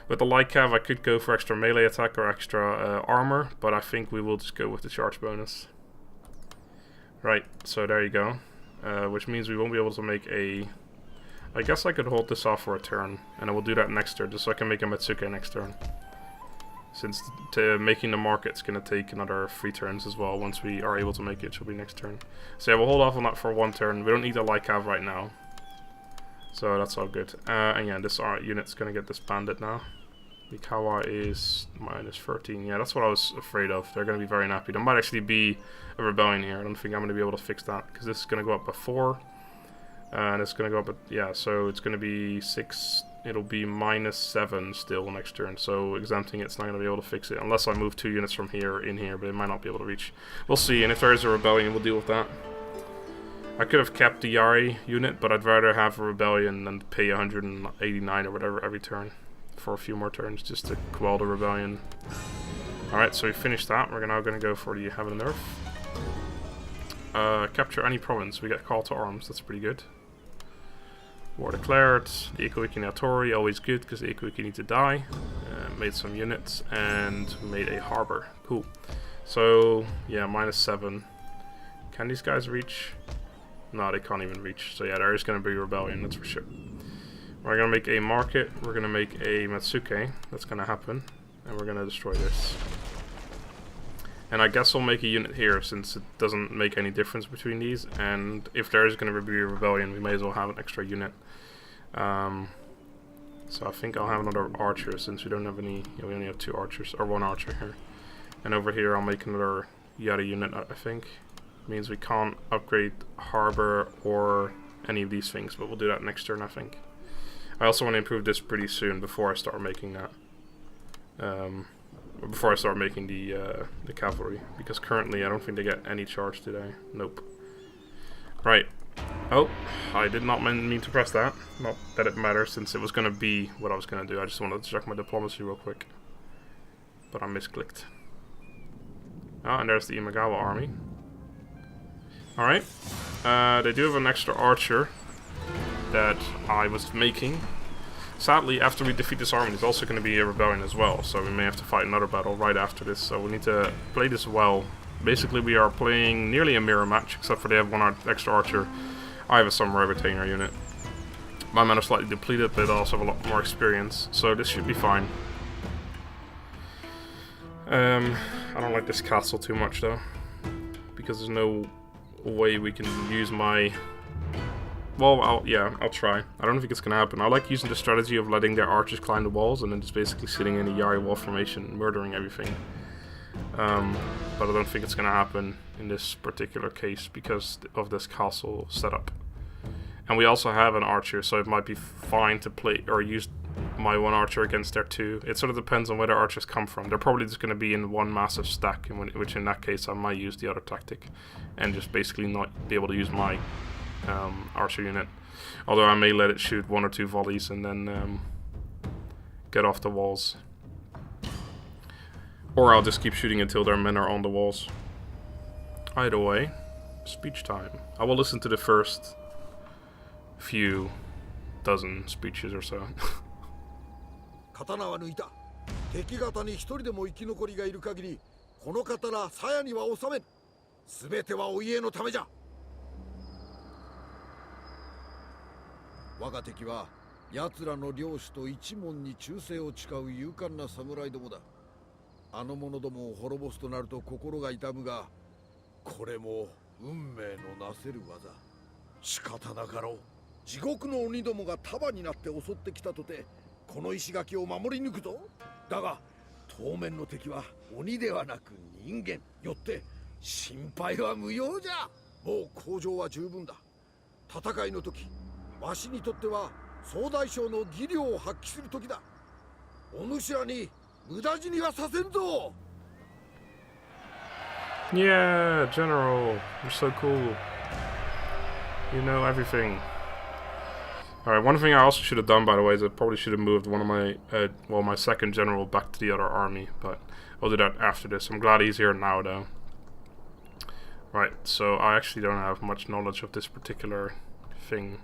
With the light cav, I could go for extra melee attack or extra armor, but I think we will just go with the charge bonus. Right, so there you go. Which means we won't be able to make a... I guess I could hold this off for a turn, and I will do that next turn, just so I can make a Metsuke next turn. Since making the market's going to take another 3 turns as well. Once we are able to make it, it will be next turn. So yeah, we'll hold off on that for 1 turn. We don't need a light cav right now, so that's all good. And yeah, this unit's going to get disbanded now. Imagawa is minus 13. Yeah, that's what I was afraid of. They're going to be very unhappy. There might actually be a rebellion here. I don't think I'm going to be able to fix that, because this is going to go up by 4. And it's going to go up at, yeah, so it's going to be 6. It'll be minus 7 still next turn. So exempting it's not going to be able to fix it, unless I move 2 units from here in here, but it might not be able to reach. We'll see, and if there is a rebellion, we'll deal with that. I could have kept the Yari unit, but I'd rather have a rebellion than pay 189 or whatever every turn for a few more turns just to quell the rebellion. Alright, so we finished that. We're now going to go for the Heaven and Earth. Capture any province. We get call to arms. That's pretty good. War declared. The Ikuiki Natori, always good because the Ikuiki need to die. Made some units and made a harbor. Cool. So, yeah, minus 7. Can these guys reach? No, they can't even reach. So yeah, there is going to be rebellion, that's for sure. We're going to make a market, we're going to make a Metsuke, that's going to happen, and we're going to destroy this. And I guess we'll make a unit here, since it doesn't make any difference between these, and if there is going to be a rebellion, we may as well have an extra unit. So I think I'll have another archer, since we don't have any, we only have 2 archers, or 1 archer here. And over here I'll make another Yari unit, I think. Means we can't upgrade harbor or any of these things, but we'll do that next turn, I think. I also want to improve this pretty soon before I start making that. Before I start making the cavalry, because currently I don't think they get any charge today. Nope. Right. Oh, I did not mean to press that. Not that it matters, since it was going to be what I was going to do. I just wanted to check my diplomacy real quick. But I misclicked. Ah, and there's the Imagawa army. Alright. They do have an extra archer that I was making. Sadly, after we defeat this army, there's also going to be a rebellion as well, so we may have to fight another battle right after this, so we need to play this well. Basically, we are playing nearly a mirror match, except for they have 1 extra archer. I have a samurai retainer unit. My men are slightly depleted, but they also have a lot more experience, so this should be fine. I don't like this castle too much, though, because there's no way we can use my... Well, I'll try. I don't think it's going to happen. I like using the strategy of letting their archers climb the walls and then just basically sitting in a Yari wall formation, murdering everything. But I don't think it's going to happen in this particular case because of this castle setup. And we also have an archer, so it might be fine to play or use my 1 archer against their 2. It sort of depends on where their archers come from. They're probably just going to be in 1 massive stack, which in that case I might use the other tactic and just basically not be able to use my archer unit. Although I may let it shoot 1 or 2 volleys and then get off the walls. Or I'll just keep shooting until their men are on the walls. Either way, speech time. I will listen to the first few dozen speeches or so. 刀は抜いた。敵方に一人でも生き残りがいる限り、この刀鞘には収めん。全てはお家のためじゃ。我が敵は奴らの領主と一門に忠誠を誓う勇敢な侍どもだ。あの者どもを滅ぼすとなると心が痛むが、これも運命のなせる技。仕方なかろう。地獄の鬼どもが束になって襲ってきたとて、この石垣を守り抜くぞ。だが当面の敵は鬼ではなく人間。よって心配は無用じゃ。もう向上は十分だ。戦いの時、わしにとっては総大将の技量を発揮する時だ。お主らに無駄死にはさせんぞ。 Yeah, General, you're so cool. You know everything. Alright, one thing I also should have done, by the way, is I probably should have moved one of my, my second general back to the other army, but I'll do that after this. I'm glad he's here now, though. Right, so I actually don't have much knowledge of this particular thing,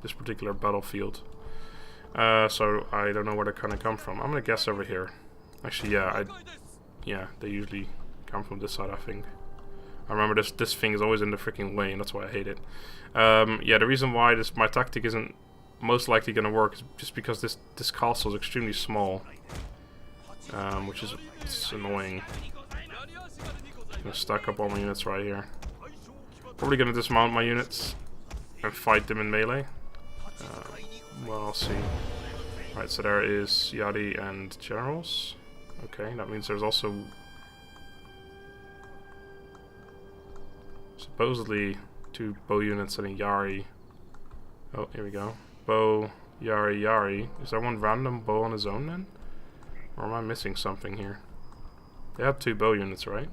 this particular battlefield. So I don't know where they kind of come from. I'm gonna guess over here. Actually, yeah, they usually come from this side, I think. I remember this thing is always in the freaking way, and that's why I hate it. Yeah, the reason why my tactic isn't most likely gonna work is just because this castle is extremely small, which is annoying. I'm gonna stack up all my units right here. Probably gonna dismount my units and fight them in melee. Well, I'll see. Right, so there is Yari and generals. Okay, that means there's also supposedly 2 bow units and a Yari. Oh, here we go. Bow, Yari, Yari. Is there one random bow on his own then? Or am I missing something here? They have 2 bow units, right?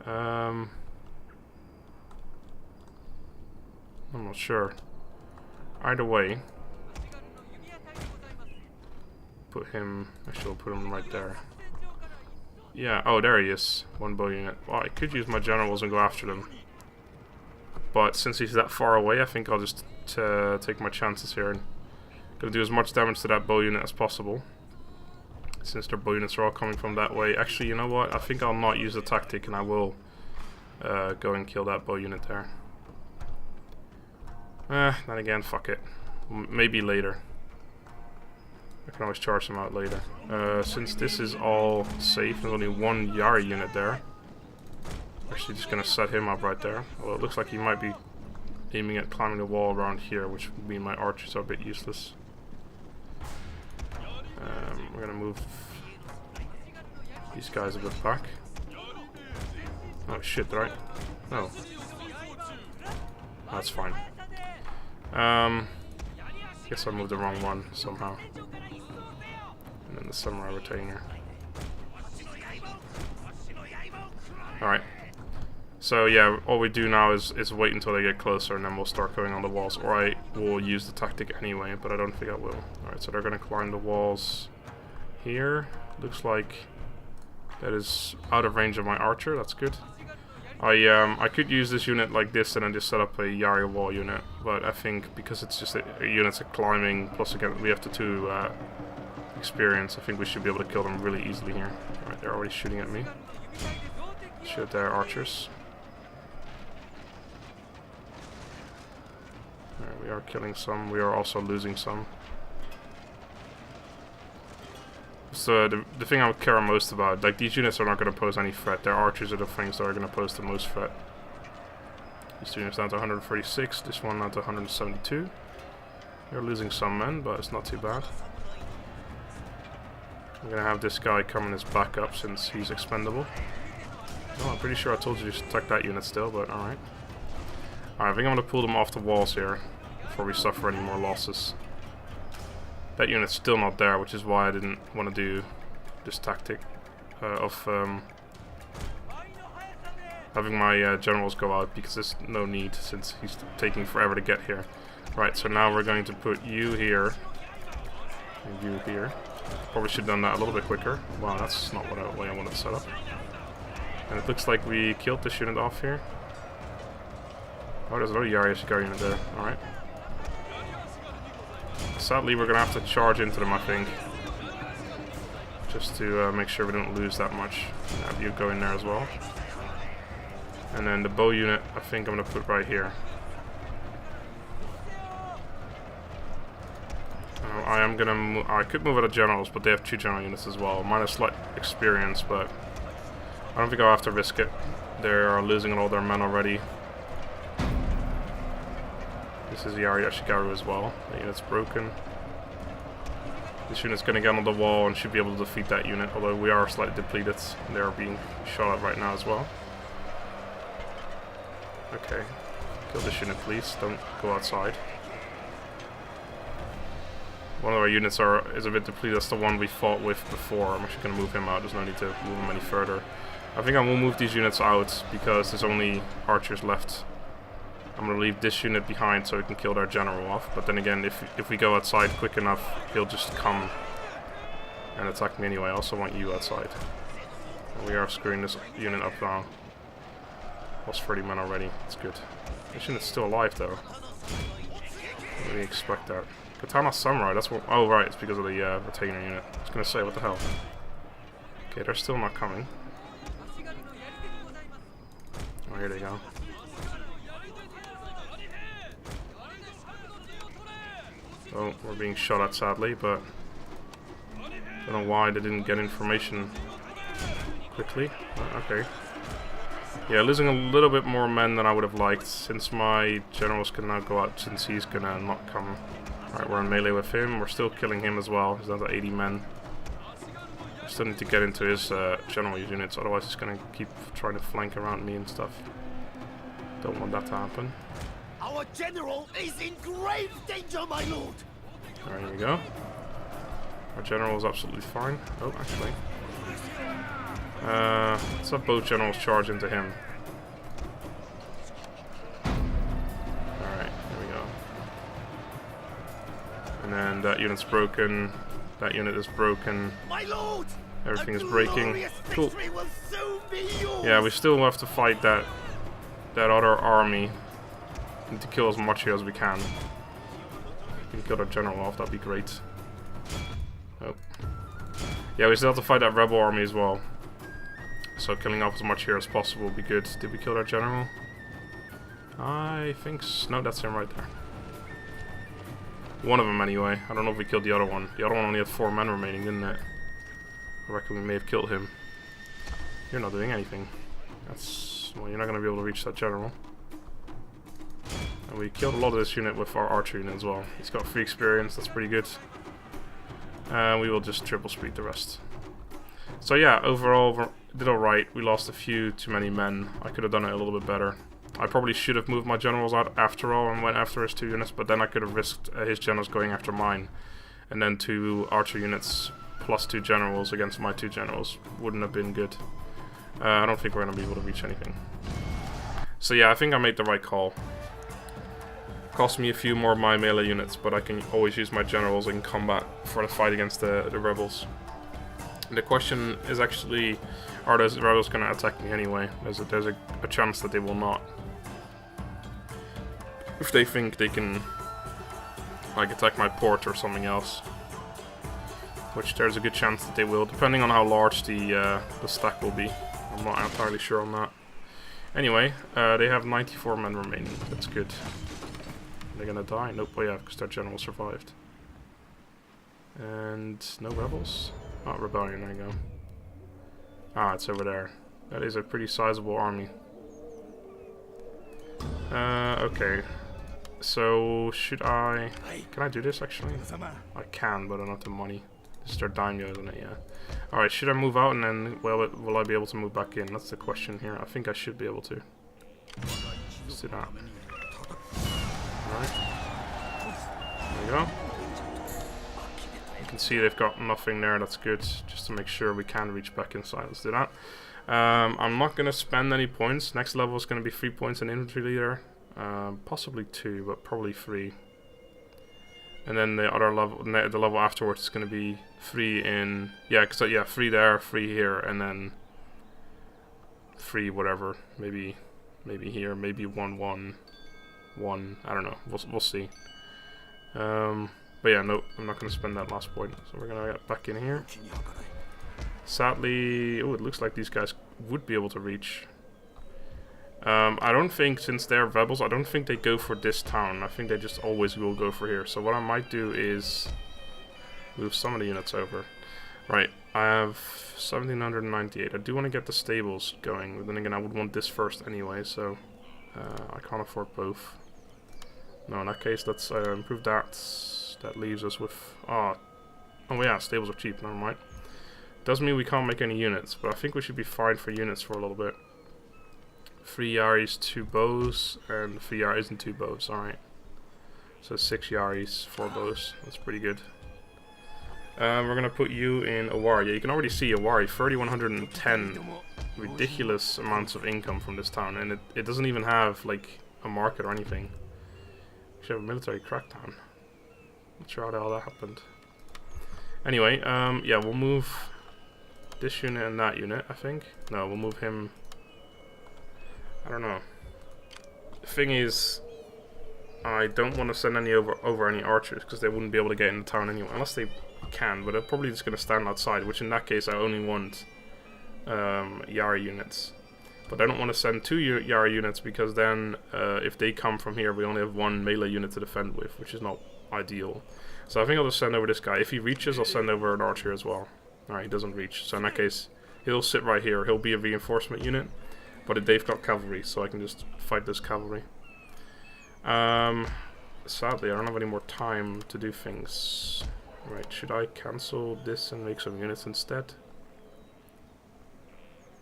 I'm not sure. Either way, put him. Actually, we'll put him right there. Yeah. Oh, there he is. 1 bow unit. Well, I could use my generals and go after them, but since he's that far away, I think I'll just take my chances here and gonna do as much damage to that bow unit as possible. Since their bow units are all coming from that way. Actually, you know what? I think I'll not use the tactic, and I will go and kill that bow unit there. Then again, fuck it. Maybe later. I can always charge them out later. Since this is all safe, there's only 1 Yari unit there. Actually, just gonna set him up right there. Well, it looks like he might be aiming at climbing the wall around here, which would mean my archers are a bit useless. We're gonna move these guys a bit back. Oh shit, did I? No. That's fine. Guess I moved the wrong one somehow. And then the samurai retainer. Alright. So yeah, all we do now is wait until they get closer, and then we'll start going on the walls. Or I will use the tactic anyway, but I don't think I will. Alright, so they're gonna climb the walls here. Looks like that is out of range of my archer. That's good. I could use this unit like this and then just set up a Yari wall unit, but I think because it's just a units are climbing, plus again we have the 2 experience, I think we should be able to kill them really easily here. Alright, they're already shooting at me. Shoot their archers. Alright, we are killing some, we are also losing some. So the thing I care most about, like, these units are not going to pose any threat. Their archers are the things that are going to pose the most threat. This unit's down to 136, this one down to 172. They're losing some men, but it's not too bad. I'm going to have this guy coming as backup since he's expendable. Oh, I'm pretty sure I told you to attack that unit still, but alright. Alright, I think I'm going to pull them off the walls here before we suffer any more losses. That unit's still not there, which is why I didn't want to do this tactic of having my generals go out, because there's no need since he's taking forever to get here. Right, so now we're going to put you here and you here. Probably should have done that a little bit quicker. Wow, that's not what the way I wanted to set up. And it looks like we killed this unit off here. Oh, there's another Yari Ashigaru unit there. Alright. Sadly, we're going to have to charge into them, I think. just to make sure we don't lose that much. Have you go in there as well. And then the bow unit, I think I'm going to put right here. I am going to I could move out of generals, but they have 2 general units as well. Mine has slight experience, but I don't think I'll have to risk it. They are losing all their men already. This is Yari Ashigaru as well. The unit's broken. This unit's going to get on the wall and should be able to defeat that unit, although we are slightly depleted. They are being shot at right now as well. Okay. Kill this unit, please. Don't go outside. One of our units is a bit depleted. That's the one we fought with before. I'm actually going to move him out. There's no need to move him any further. I think I will move these units out because there's only archers left. I'm going to leave this unit behind so we can kill their general off. But then again, if we go outside quick enough, he'll just come and attack me anyway. I also want you outside. And we are screwing this unit up now. Lost 30 men already. That's good. This unit's still alive though. Didn't really expect that. Katana Samurai, that's what. Oh, right, it's because of the retainer unit. I was gonna say, what the hell? Okay, they're still not coming. Oh, here they go. Oh, we're being shot at sadly, but I don't know why they didn't get information quickly. Okay. Yeah, losing a little bit more men than I would have liked, since my generals can now go out, since he's gonna not come. Alright, we're in melee with him. We're still killing him as well. He's down to 80 men. I still need to get into his general units, otherwise he's going to keep trying to flank around me and stuff. Don't want that to happen. Our general is in grave danger, my lord! Alright, here we go. Our general is absolutely fine. Oh, actually. Let's have both generals charge into him. And then that unit's broken. That unit is broken. My lord, everything is breaking. Cool. Yeah, we still have to fight that other army. We need to kill as much here as we can. We can kill our general off, that'd be great. Oh. Yeah, we still have to fight that rebel army as well. So killing off as much here as possible would be good. Did we kill our general? I think so. No, that's him right there. One of them anyway. I don't know if we killed the other one. The other one only had 4 men remaining, didn't it? I reckon we may have killed him. You're not doing anything. That's... well, you're not going to be able to reach that general. And we killed a lot of this unit with our archer unit as well. He's got free experience, that's pretty good. And we will just triple speed the rest. So yeah, overall, we did alright. We lost a few too many men. I could have done it a little bit better. I probably should have moved my generals out after all and went after his 2 units, but then I could have risked his generals going after mine. And then 2 archer units plus 2 generals against my 2 generals wouldn't have been good. I don't think we're going to be able to reach anything. So yeah, I think I made the right call. Cost me a few more of my melee units, but I can always use my generals in combat for the fight against the rebels. The question is actually, are those rebels going to attack me anyway? There's a chance that they will not. If they think they can, like, attack my port or something else, which there's a good chance that they will, depending on how large the stack will be. I'm not entirely sure on that. Anyway, they have 94 men remaining. That's good. They're gonna die? Nope. Oh yeah, because their general survived. And no rebels. Oh, rebellion. There you go. Ah, it's over there. That is a pretty sizable army. Okay. So, should I... can I do this, actually? I can, but I don't have the money. This is their daimyo, isn't it? Yeah. Alright, should I move out and then... well, will I be able to move back in? That's the question here. I think I should be able to. Let's do that. Alright. There we go. You can see they've got nothing there. That's good. Just to make sure we can reach back inside. Let's do that. I'm not going to spend any points. Next level is going to be 3 points in infantry leader. Possibly 2, but probably 3. And then the other level, the level afterwards is going to be 3 in... yeah, because yeah, 3 there, 3 here, and then 3 whatever. Maybe here, maybe 1, 1, 1. I don't know. We'll see. But yeah, no, I'm not going to spend that last point. So we're going to get back in here. Sadly, oh, it looks like these guys would be able to reach. I don't think, since they're rebels, I don't think they go for this town. I think they just always will go for here. So what I might do is move some of the units over. Right, I have 1798. I do want to get the stables going, but then again I would want this first anyway, so I can't afford both. No, in that case, let's improve that. That leaves us with... Oh yeah, stables are cheap, never mind. Doesn't mean we can't make any units, but I think we should be fine for units for a little bit. 3 Yaris, 2 bows, and 3 Yaris and 2 bows, alright. So 6 Yaris, 4 bows, that's pretty good. We're gonna put you in Owari. Yeah, you can already see Owari, 3,110 ridiculous amounts of income from this town, and it doesn't even have, like, a market or anything. We should have a military crackdown. Not sure how the hell that happened. Anyway, yeah, we'll move this unit and that unit, I think. No, we'll move him... I don't know. The thing is, I don't want to send any over any archers, because they wouldn't be able to get in the town anyway, unless they can, but they're probably just going to stand outside, which in that case I only want Yari units. But I don't want to send 2 Yari units, because then if they come from here, we only have 1 melee unit to defend with, which is not ideal. So I think I'll just send over this guy. If he reaches, I'll send over an archer as well. Alright, he doesn't reach, so in that case, he'll sit right here. He'll be a reinforcement unit. But they've got cavalry, so I can just fight this cavalry. Sadly, I don't have any more time to do things. Right, should I cancel this and make some units instead?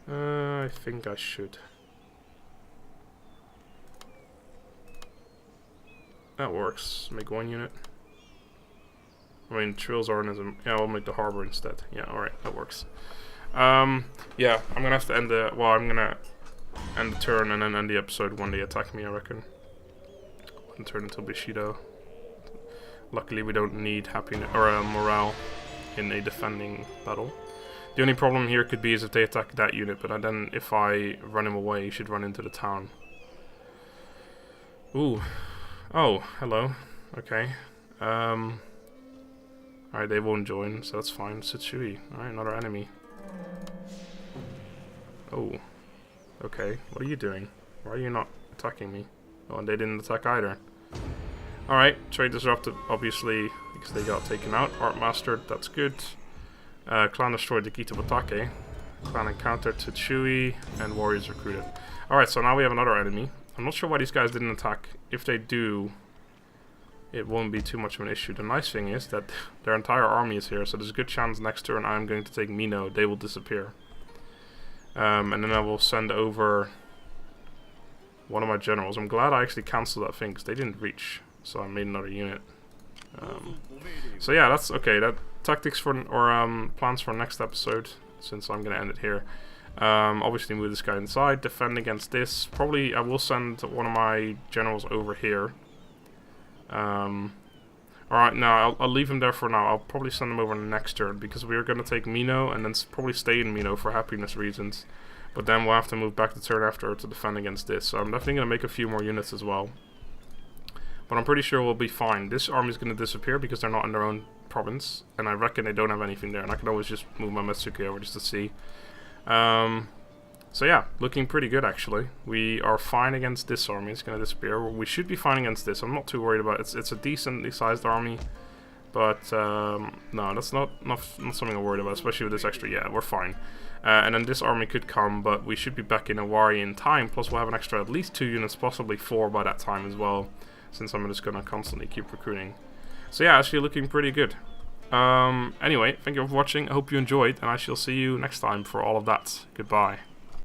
I think I should. That works. Make 1 unit. I mean, Trills aren't as... Yeah, I'll make the harbor instead. Yeah, alright, that works. Yeah, I'm gonna have to end the... Well, I'm gonna... end the turn and then end the episode when they attack me, I reckon. And turn into Bushido. Luckily we don't need happiness or morale in a defending battle. The only problem here could be is if they attack that unit, but then if I run him away, he should run into the town. Ooh. Oh, hello. Okay. Alright, they won't join, so that's fine. Tsutsui. Alright, another enemy. Oh. Okay, what are you doing? Why are you not attacking me? Oh, and they didn't attack either. Alright, trade disrupted, obviously, because they got taken out. Art mastered, that's good. Clan destroyed the Gita Batake. Clan encountered Tsutsui, and warriors recruited. Alright, so now we have another enemy. I'm not sure why these guys didn't attack. If they do, it won't be too much of an issue. The nice thing is that their entire army is here, so there's a good chance next turn I'm going to take Mino. They will disappear. And then I will send over one of my generals. I'm glad I actually cancelled that thing, because they didn't reach. So I made another unit. So yeah, that's okay. That tactics for, or plans for next episode, since I'm going to end it here. Obviously move this guy inside, defend against this. Probably I will send one of my generals over here. Alright, no, I'll leave him there for now. I'll probably send him over next turn, because we are going to take Mino and then probably stay in Mino for happiness reasons. But then we'll have to move back the turn after to defend against this. So I'm definitely going to make a few more units as well. But I'm pretty sure we'll be fine. This army is going to disappear because they're not in their own province. And I reckon they don't have anything there. And I can always just move my Metsuke over just to see. So yeah, looking pretty good actually. We are fine against this army. It's going to disappear. We should be fine against this. I'm not too worried about it. It's a decently sized army. But no, that's not something I'm worried about, especially with this extra. Yeah, we're fine. And then this army could come, but we should be back in Owari in time. Plus we'll have an extra at least 2 units, possibly 4 by that time as well, since I'm just going to constantly keep recruiting. So yeah, actually looking pretty good. Anyway, thank you for watching. I hope you enjoyed, and I shall see you next time for all of that. Goodbye.